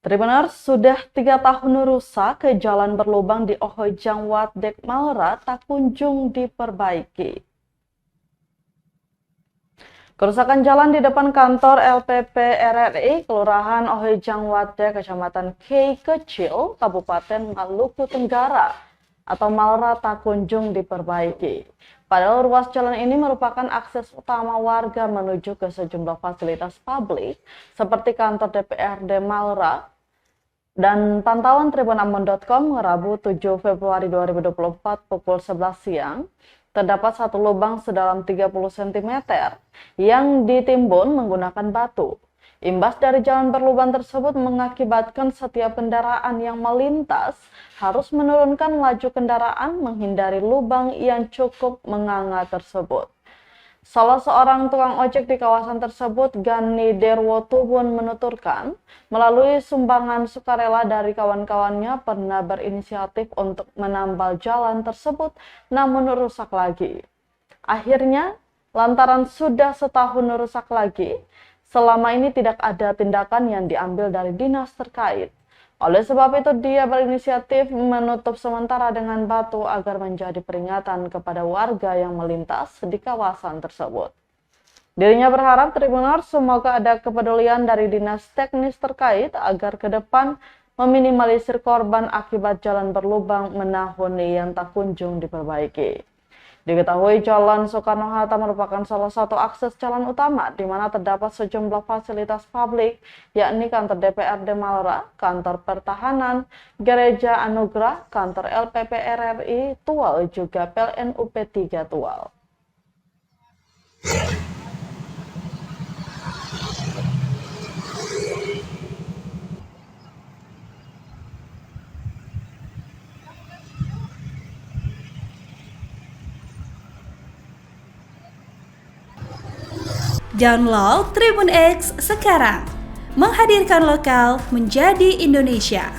Tribuners sudah 3 tahun rusak ke jalan berlubang di Ohojang Wadek Malra tak kunjung diperbaiki. Kerusakan jalan di depan kantor LPP RRI Kelurahan Ohojang Wadek, Kecamatan Kei Kecil, Kabupaten Maluku Tenggara atau Malra tak kunjung diperbaiki. Padahal ruas jalan ini merupakan akses utama warga menuju ke sejumlah fasilitas publik seperti kantor DPRD Malra. Dan pantauan tribunambon.com Rabu 7 Februari 2024 pukul 11 siang, terdapat satu lubang sedalam 30 cm yang ditimbun menggunakan batu. Imbas dari jalan berlubang tersebut mengakibatkan setiap kendaraan yang melintas harus menurunkan laju kendaraan menghindari lubang yang cukup menganga tersebut. Salah seorang tukang ojek di kawasan tersebut, Gani Derwotubun, menuturkan, melalui sumbangan sukarela dari kawan-kawannya pernah berinisiatif untuk menambal jalan tersebut, namun rusak lagi. Akhirnya, lantaran sudah setahun rusak lagi, selama ini tidak ada tindakan yang diambil dari dinas terkait. Oleh sebab itu, dia berinisiatif menutup sementara dengan batu agar menjadi peringatan kepada warga yang melintas di kawasan tersebut. Dirinya berharap Tribuners semoga ada kepedulian dari dinas teknis terkait agar ke depan meminimalisir korban akibat jalan berlubang menahun yang tak kunjung diperbaiki. Diketahui Jalan Soekarno-Hatta merupakan salah satu akses jalan utama di mana terdapat sejumlah fasilitas publik, yakni kantor DPRD Malra, kantor pertahanan, gereja Anugerah, kantor LPP RRI Tual, juga PLN UP3 Tual. Download Tribun X sekarang, menghadirkan lokal menjadi Indonesia.